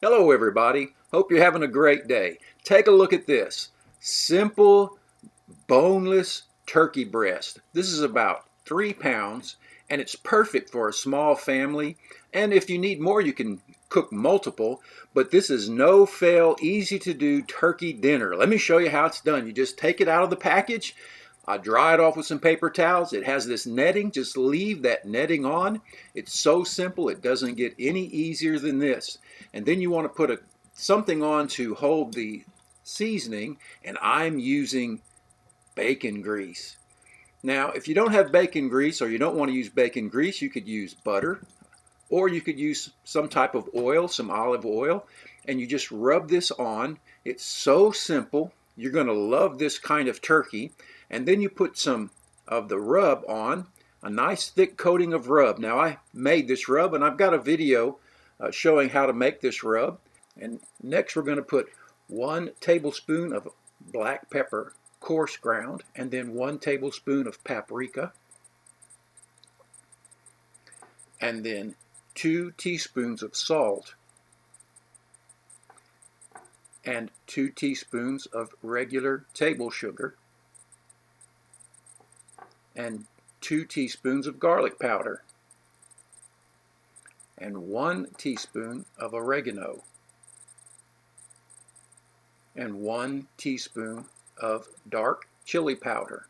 Hello everybody, hope you're having a great day. Take a look at this. Simple, boneless turkey breast. This is about 3 pounds and it's perfect for a small family. And if you need more, you can cook multiple, but this is no fail, easy to do turkey dinner. Let me show you how it's done. You just take it out of the package. I dry it off with some paper towels. It has this netting. Just leave that netting on. It's so simple. It doesn't get any easier than this. And then you want to put something on to hold the seasoning, and I'm using bacon grease. Now, if you don't have bacon grease or you don't want to use bacon grease, you could use butter or you could use some type of oil, some olive oil, and you just rub this on. It's so simple. You're going to love this kind of turkey. And then you put some of the rub on, a nice thick coating of rub. Now I made this rub and I've got a video showing how to make this rub. And next we're going to put 1 tablespoon of black pepper, coarse ground, and then 1 tablespoon of paprika, and then 2 teaspoons of salt, and 2 teaspoons of regular table sugar, and 2 teaspoons of garlic powder, and 1 teaspoon of oregano, and 1 teaspoon of dark chili powder.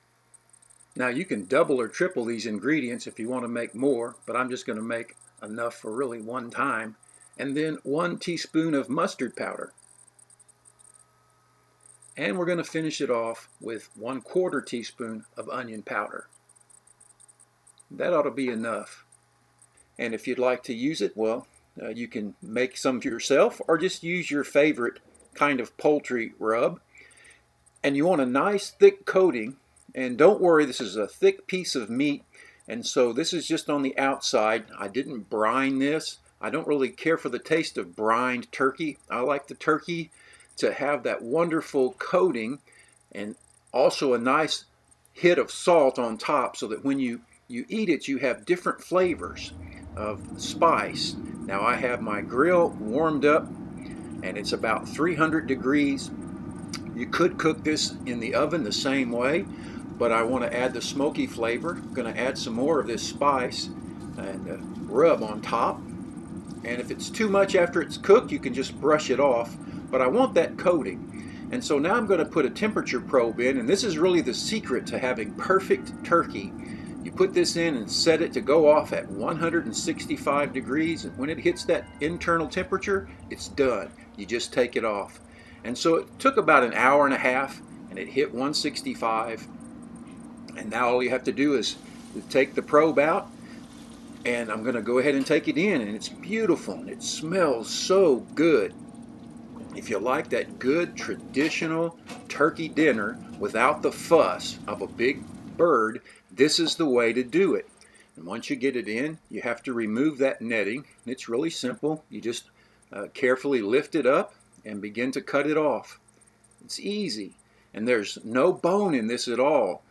Now you can double or triple these ingredients if you want to make more, but I'm just going to make enough for really one time. And then 1 teaspoon of mustard powder. And we're going to finish it off with 1/4 teaspoon of onion powder. That ought to be enough. And if you'd like to use it, well, you can make some yourself or just use your favorite kind of poultry rub. And you want a nice thick coating. And don't worry, this is a thick piece of meat. And so this is just on the outside. I didn't brine this. I don't really care for the taste of brined turkey. I like the turkey to have that wonderful coating and also a nice hit of salt on top so that when you eat it, you have different flavors of spice. Now I have my grill warmed up and it's about 300 degrees. You could cook this in the oven the same way, but I want to add the smoky flavor. I'm going to add some more of this spice and rub on top. And if it's too much after it's cooked, you can just brush it off. But I want that coating. And so now I'm going to put a temperature probe in, and this is really the secret to having perfect turkey. You put this in and set it to go off at 165 degrees, and when it hits that internal temperature, it's done. You just take it off. And so it took about an hour and a half, and it hit 165. And now all you have to do is take the probe out, and I'm going to go ahead and take it in, and it's beautiful, and it smells so good. If you like that good traditional turkey dinner without the fuss of a big bird, this is the way to do it. And once you get it in, you have to remove that netting. It's really simple. You just carefully lift it up and begin to cut it off. It's easy, and there's no bone in this at all.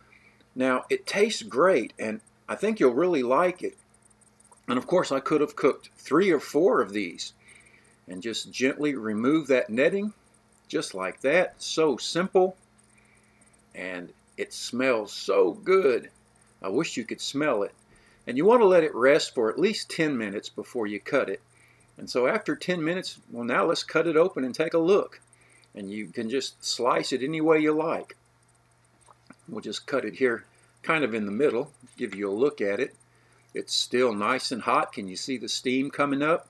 Now, it tastes great, and I think you'll really like it. And of course, I could have cooked 3 or 4 of these. And just gently remove that netting, just like that. So simple, and it smells so good. I wish you could smell it. And you want to let it rest for at least 10 minutes before you cut it. And so after 10 minutes, well, now let's cut it open and take a look. And you can just slice it any way you like. We'll just cut it here kind of in the middle, give you a look at it. It's still nice and hot. Can you see the steam coming up?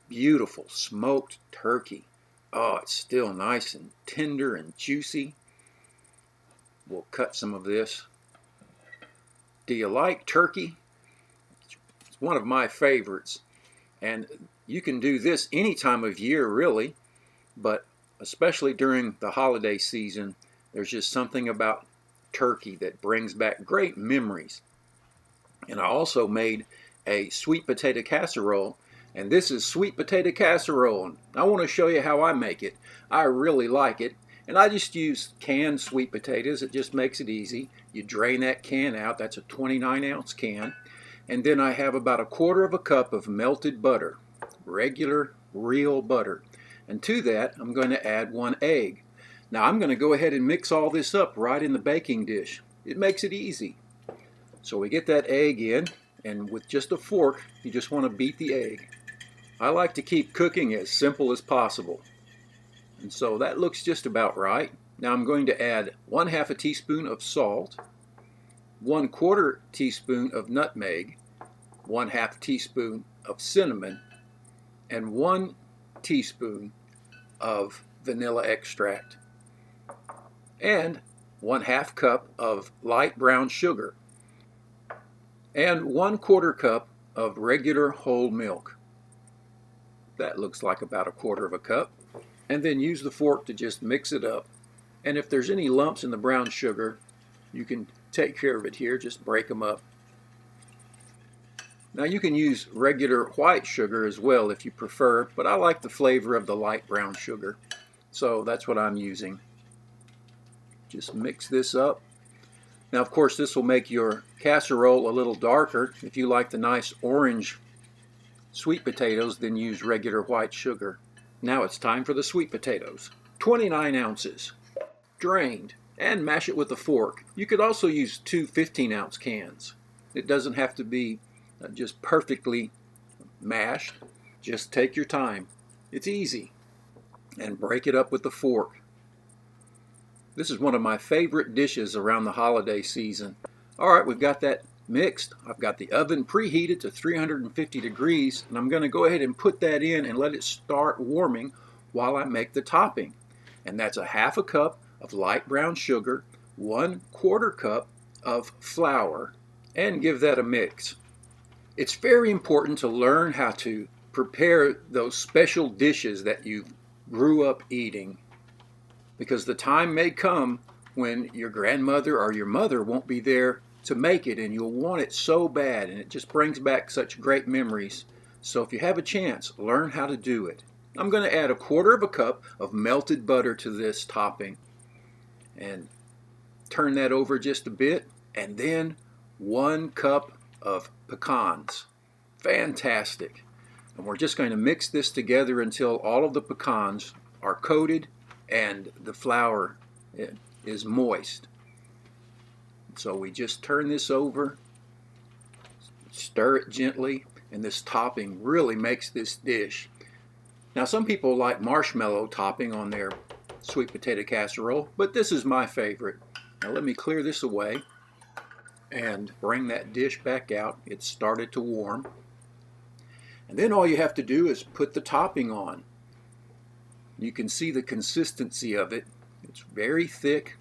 Beautiful smoked turkey. Oh, it's still nice and tender and juicy. We'll cut some of this. Do you like turkey? It's one of my favorites. And you can do this any time of year, really, but especially during the holiday season, there's just something about turkey that brings back great memories. And I also made a sweet potato casserole. And this is sweet potato casserole. And I want to show you how I make it. I really like it. And I just use canned sweet potatoes. It just makes it easy. You drain that can out. That's a 29-ounce can. And then I have about 1/4 cup of melted butter. Regular real butter. And to that, I'm going to add 1 egg. Now I'm going to go ahead and mix all this up right in the baking dish. It makes it easy. So we get that egg in, and with just a fork, you just want to beat the egg. I like to keep cooking as simple as possible. And so that looks just about right. Now I'm going to add 1/2 a teaspoon of salt, 1/4 teaspoon of nutmeg, 1/2 teaspoon of cinnamon, and 1 teaspoon of vanilla extract, and 1/2 cup of light brown sugar, and 1/4 cup of regular whole milk. That looks like about 1/4 cup. And then use the fork to just mix it up. And if there's any lumps in the brown sugar, you can take care of it here, just break them up. Now you can use regular white sugar as well if you prefer, but I like the flavor of the light brown sugar, so that's what I'm using. Just mix this up. Now of course this will make your casserole a little darker. If you like the nice orange sweet potatoes, then use regular white sugar. Now it's time for the sweet potatoes. 29 ounces, drained, and mash it with a fork. You could also use 2 15-ounce cans. It doesn't have to be just perfectly mashed. Just take your time. It's easy. And break it up with a fork. This is one of my favorite dishes around the holiday season. Alright, we've got that mixed. I've got the oven preheated to 350 degrees, and I'm going to go ahead and put that in and let it start warming while I make the topping. And that's 1/2 cup of light brown sugar, 1/4 cup of flour, and give that a mix. It's very important to learn how to prepare those special dishes that you grew up eating, because the time may come when your grandmother or your mother won't be there to make it, and you'll want it so bad, and it just brings back such great memories. So if you have a chance, learn how to do it. I'm going to add 1/4 cup of melted butter to this topping and turn that over just a bit, and then 1 cup of pecans. Fantastic. And we're just going to mix this together until all of the pecans are coated and the flour is moist. So we just turn this over, stir it gently, and this topping really makes this dish. Now some people like marshmallow topping on their sweet potato casserole, but this is my favorite. Now let me clear this away and bring that dish back out. It's started to warm. And then all you have to do is put the topping on. You can see the consistency of it. It's very thick,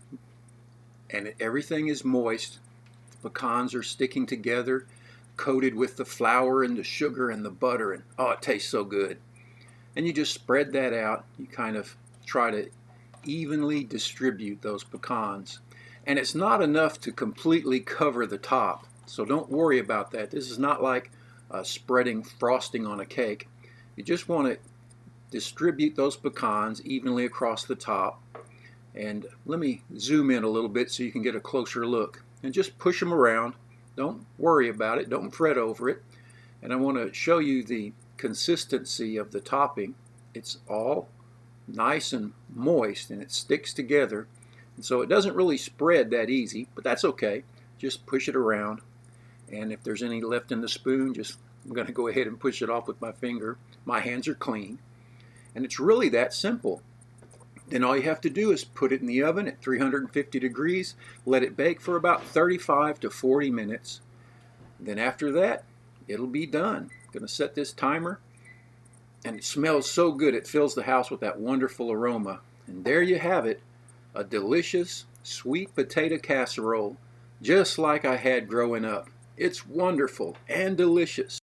and everything is moist. The pecans are sticking together, coated with the flour and the sugar and the butter, and oh, it tastes so good. And you just spread that out. You kind of try to evenly distribute those pecans. And it's not enough to completely cover the top, so don't worry about that. This is not like spreading frosting on a cake. You just want to distribute those pecans evenly across the top. And let me zoom in a little bit so you can get a closer look. And just push them around. Don't worry about it. Don't fret over it. And I want to show you the consistency of the topping. It's all nice and moist, and it sticks together. And so it doesn't really spread that easy, but that's okay. Just push it around. And if there's any left in the spoon, I'm going to go ahead and push it off with my finger. My hands are clean. And it's really that simple. Then all you have to do is put it in the oven at 350 degrees, let it bake for about 35 to 40 minutes. Then after that, it'll be done. I'm going to set this timer, and it smells so good it fills the house with that wonderful aroma. And there you have it, a delicious sweet potato casserole, just like I had growing up. It's wonderful and delicious.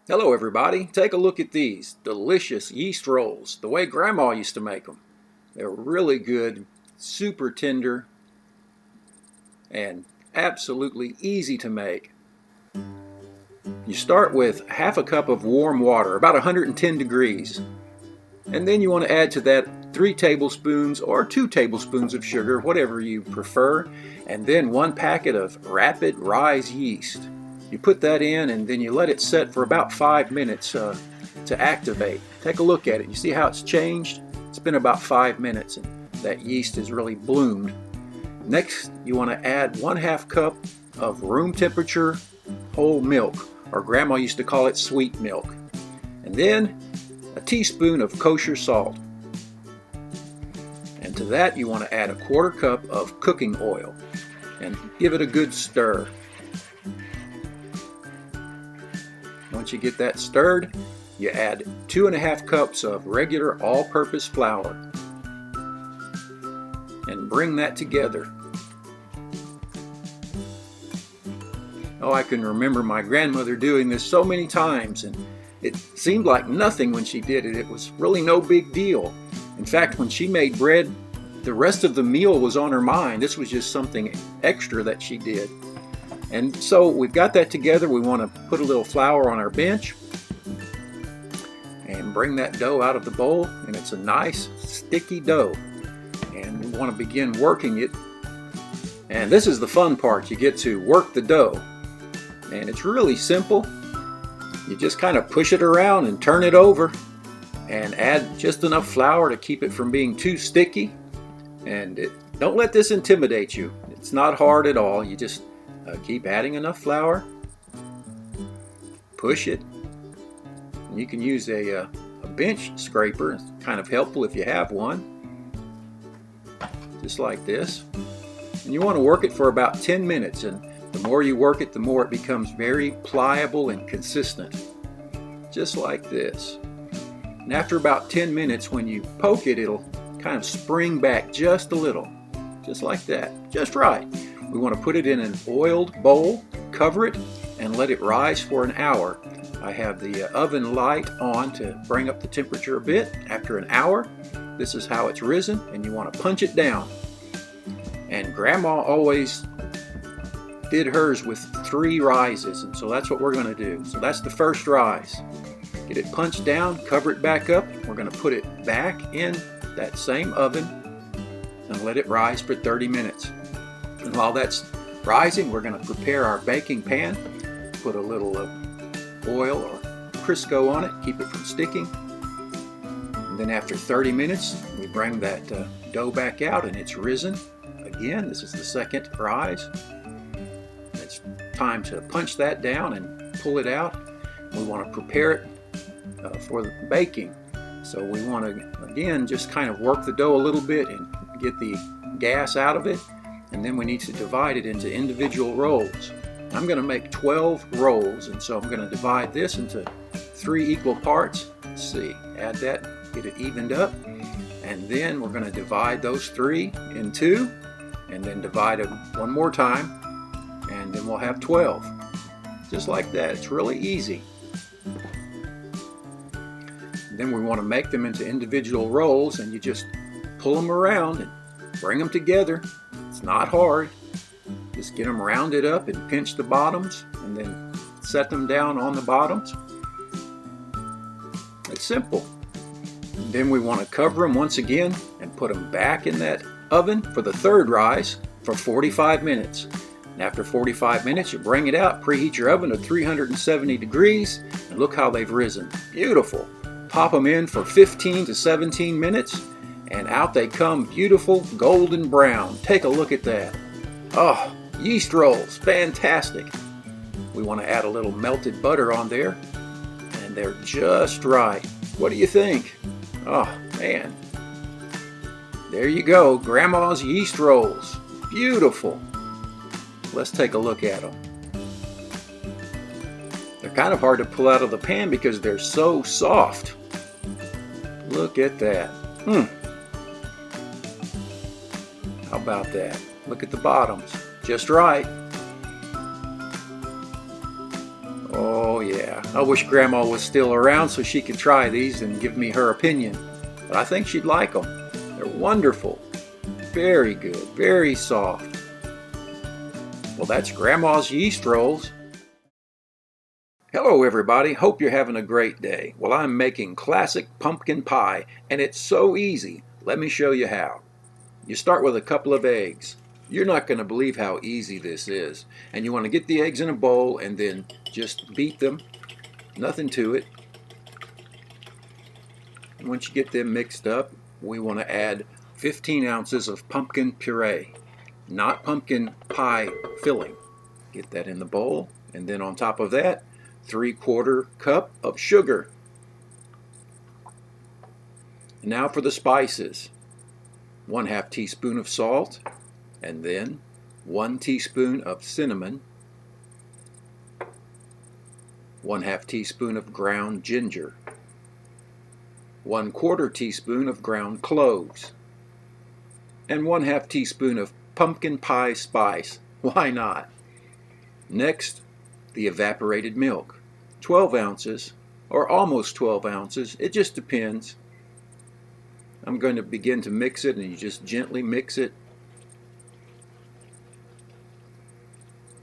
Hello everybody, take a look at these delicious yeast rolls, the way Grandma used to make them. They're really good, super tender, and absolutely easy to make. You start with 1/2 cup of warm water, about 110 degrees. And then you want to add to that 3 tablespoons or 2 tablespoons of sugar, whatever you prefer. And then 1 packet of rapid rise yeast. You put that in and then you let it set for about 5 minutes to activate. Take a look at it. You see how it's changed? It's been about 5 minutes and that yeast has really bloomed. Next, you want to add 1/2 cup of room temperature whole milk, or Grandma used to call it sweet milk. And then a teaspoon of kosher salt. And to that you want to add a 1/4 cup of cooking oil and give it a good stir. Once you get that stirred, you add 2½ cups of regular all-purpose flour and bring that together. Oh, I can remember my grandmother doing this so many times, and it seemed like nothing when she did it. It was really no big deal. In fact, when she made bread, the rest of the meal was on her mind. This was just something extra that she did. And so we've got that together. We want to put a little flour on our bench and bring that dough out of the bowl, and it's a nice sticky dough. And we want to begin working it. And this is the fun part. You get to work the dough. And it's really simple. You just kind of push it around and turn it over and add just enough flour to keep it from being too sticky. And don't let this intimidate you. It's not hard at all. You just keep adding enough flour, push it. And you can use a bench scraper. It's kind of helpful if you have one. Just like this. And you want to work it for about 10 minutes. And the more you work it, the more it becomes very pliable and consistent. Just like this. And after about 10 minutes, when you poke it, it'll kind of spring back just a little. Just like that. Just right. We want to put it in an oiled bowl, cover it, and let it rise for an hour. I have the oven light on to bring up the temperature a bit. After an hour, this is how it's risen, and you want to punch it down. And Grandma always did hers with 3 rises, and so that's what we're going to do. So that's the first rise. Get it punched down, cover it back up. We're going to put it back in that same oven and let it rise for 30 minutes. And while that's rising, we're going to prepare our baking pan. Put a little oil or Crisco on it, keep it from sticking. And then after 30 minutes, we bring that dough back out, and it's risen. Again, this is the second rise. It's time to punch that down and pull it out. We want to prepare it for the baking. So we want to, again, just kind of work the dough a little bit and get the gas out of it. And then we need to divide it into individual rolls. I'm going to make 12 rolls, and so I'm going to divide this into 3 equal parts. Let's see, add that, get it evened up. And then we're going to divide those 3 in 2, and then divide them one more time. And then we'll have 12. Just like that. It's really easy. And then we want to make them into individual rolls, and you just pull them around and bring them together. It's not hard. Just get them rounded up and pinch the bottoms, and then set them down on the bottoms. It's simple. And then we want to cover them once again and put them back in that oven for the third rise for 45 minutes. And after 45 minutes, you bring it out, preheat your oven to 370 degrees, and look how they've risen. Beautiful. Pop them in for 15 to 17 minutes, and out they come, beautiful golden brown. Take a look at that. Oh, yeast rolls, fantastic. We want to add a little melted butter on there, and they're just right. What do you think? Oh, man. There you go, Grandma's yeast rolls. Beautiful. Let's take a look at them. They're kind of hard to pull out of the pan because they're so soft. Look at that. How about that? Look at the bottoms. Just right. Oh yeah. I wish Grandma was still around so she could try these and give me her opinion. But I think she'd like them. They're wonderful. Very good. Very soft. Well, that's Grandma's yeast rolls. Hello everybody, hope you're having a great day. Well, I'm making classic pumpkin pie, and it's so easy. Let me show you how. You start with a couple of eggs. You're not going to believe how easy this is. And you want to get the eggs in a bowl and then just beat them. Nothing to it. And once you get them mixed up, we want to add 15 ounces of pumpkin puree, not pumpkin pie filling. Get that in the bowl, and then on top of that, 3/4 cup of sugar. And now for the spices. 1/2 teaspoon of salt, and then 1 teaspoon of cinnamon, 1/2 teaspoon of ground ginger, 1/4 teaspoon of ground cloves, and 1/2 teaspoon of pumpkin pie spice. Why not? Next, the evaporated milk, 12 ounces or almost 12 ounces, it just depends. I'm going to begin to mix it, and you just gently mix it.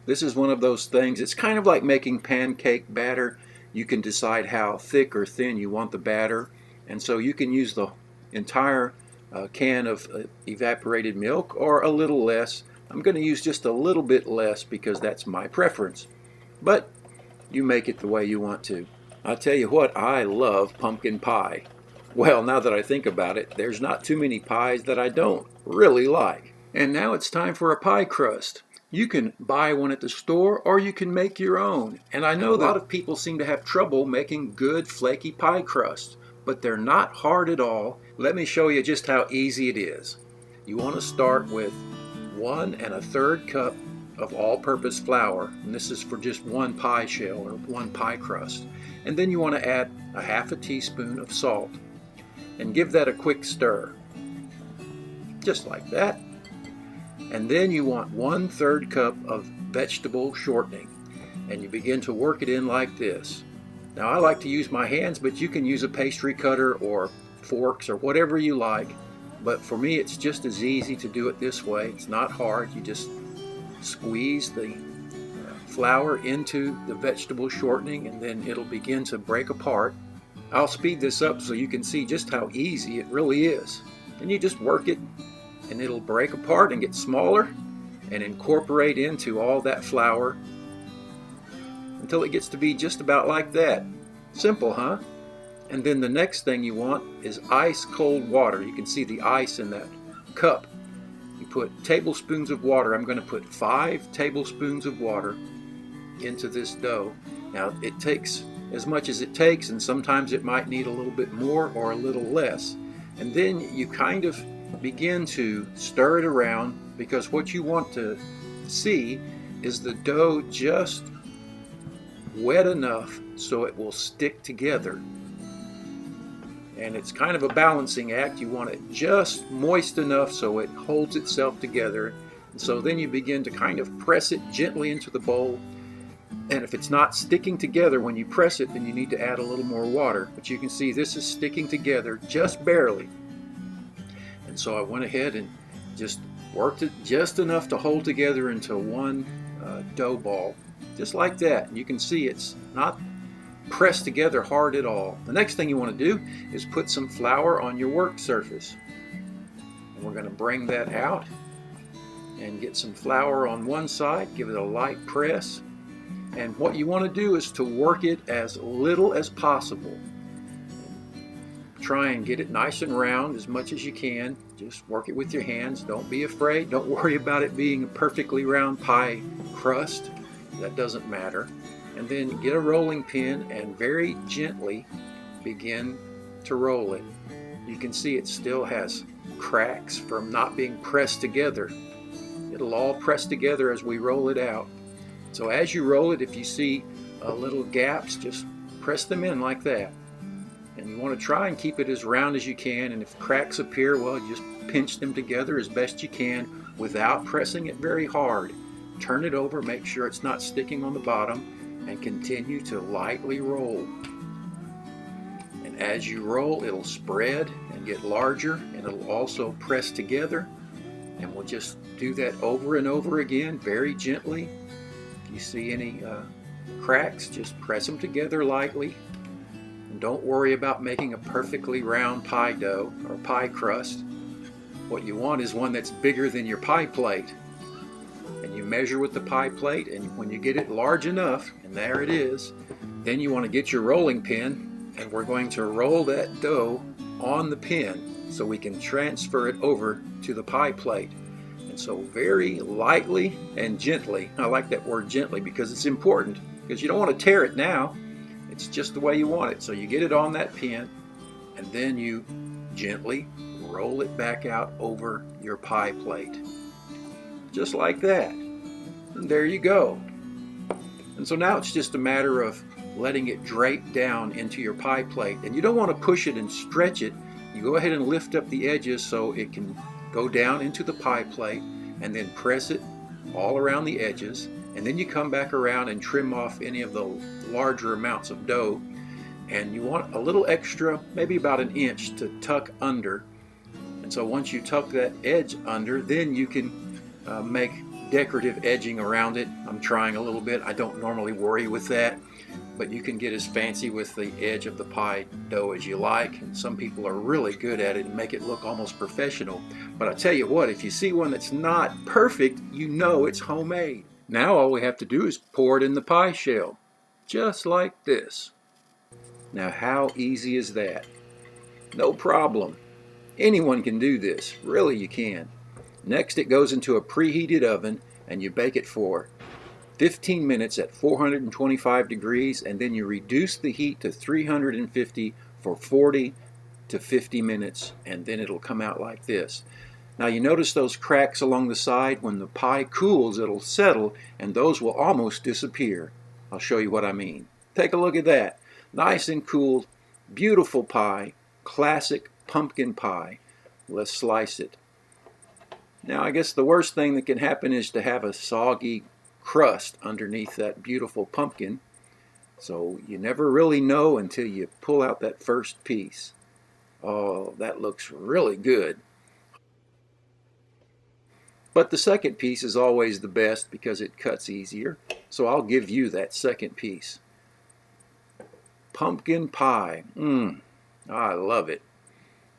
This is one of those things, it's kind of like making pancake batter. You can decide how thick or thin you want the batter, and so you can use the entire can of evaporated milk or a little less. I'm going to use just a little bit less because that's my preference, but you make it the way you want to. I'll tell you what, I love pumpkin pie. Well, now that I think about it, there's not too many pies that I don't really like. And now it's time for a pie crust. You can buy one at the store or you can make your own. And I know that a lot of people seem to have trouble making good flaky pie crust, but they're not hard at all. Let me show you just how easy it is. You want to start with 1 1/3 cup of all-purpose flour, and this is for just one pie shell or one pie crust. And then you want to add 1/2 teaspoon of salt and give that a quick stir, just like that. And then you want 1/3 cup of vegetable shortening, and you begin to work it in like this. Now I like to use my hands, but you can use a pastry cutter or forks or whatever you like. But for me, it's just as easy to do it this way. It's not hard. You just squeeze the flour into the vegetable shortening, and then it'll begin to break apart. I'll speed this up so you can see just how easy it really is. And you just work it, and it'll break apart and get smaller and incorporate into all that flour until it gets to be just about like that. Simple, huh? And then the next thing you want is ice cold water. You can see the ice in that cup. You put tablespoons of water. I'm going to put 5 tablespoons of water into this dough. Now it takes as much as it takes, and sometimes it might need a little bit more or a little less. And then you kind of begin to stir it around, because what you want to see is the dough just wet enough so it will stick together. And it's kind of a balancing act. You want it just moist enough so it holds itself together. And so then you begin to kind of press it gently into the bowl. And if it's not sticking together when you press it, then you need to add a little more water. But you can see this is sticking together just barely. And so I went ahead and just worked it just enough to hold together into one dough ball, just like that. And you can see it's not pressed together hard at all. The next thing you want to do is put some flour on your work surface. And we're going to bring that out and get some flour on one side, give it a light press. And what you want to do is to work it as little as possible. Try and get it nice and round as much as you can. Just work it with your hands. Don't be afraid. Don't worry about it being a perfectly round pie crust. That doesn't matter. And then get a rolling pin and very gently begin to roll it. You can see it still has cracks from not being pressed together. It'll all press together as we roll it out. So as you roll it, if you see little gaps, just press them in like that. And you want to try and keep it as round as you can. And if cracks appear, well, just pinch them together as best you can without pressing it very hard. Turn it over, make sure it's not sticking on the bottom, and continue to lightly roll. And as you roll, it'll spread and get larger, and it'll also press together. And we'll just do that over and over again, very gently. If you see any cracks, just press them together lightly. And don't worry about making a perfectly round pie dough or pie crust. What you want is one that's bigger than your pie plate. and you measure with the pie plate, and when you get it large enough, and there it is, then you want to get your rolling pin, and we're going to roll that dough on the pin so we can transfer it over to the pie plate. And so very lightly and gently, I like that word gently because it's important, because you don't want to tear it now. It's just the way you want it. So you get it on that pin, and then you gently roll it back out over your pie plate. Just like that. And there you go. And so now it's just a matter of letting it drape down into your pie plate. And you don't want to push it and stretch it. You go ahead and lift up the edges so it can go down into the pie plate, and then press it all around the edges. And then you come back around and trim off any of the larger amounts of dough. And you want a little extra, maybe about an inch, to tuck under. And so once you tuck that edge under, then you can make decorative edging around it. I'm trying a little bit. I don't normally worry with that, but you can get as fancy with the edge of the pie dough as you like. And some people are really good at it and make it look almost professional. But I tell you what, if you see one that's not perfect, you know it's homemade. Now all we have to do is pour it in the pie shell, just like this. Now how easy is that? No problem. Anyone can do this. Really, you can. Next, it goes into a preheated oven, and you bake it for 15 minutes at 425 degrees, and then you reduce the heat to 350 for 40 to 50 minutes, and then it'll come out like this. Now you notice those cracks along the side. When the pie cools, it'll settle, and those will almost disappear. I'll show you what I mean. Take a look at that. Nice and cool, beautiful pie, classic pumpkin pie. Let's slice it. Now I guess the worst thing that can happen is to have a soggy crust underneath that beautiful pumpkin. So you never really know until you pull out that first piece. Oh, that looks really good. But the second piece is always the best because it cuts easier. So I'll give you that second piece. Pumpkin pie. I love it.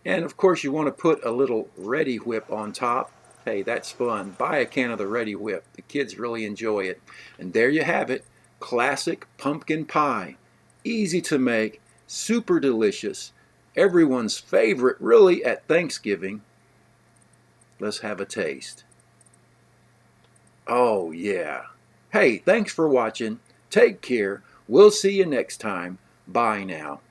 And of course you want to put a little Ready Whip on top. Hey, that's fun. Buy a can of the Ready Whip. The kids really enjoy it. And there you have it. Classic pumpkin pie. Easy to make, super delicious. Everyone's favorite really at Thanksgiving. Let's have a taste. Oh yeah. Hey, thanks for watching. Take care. We'll see you next time. Bye now.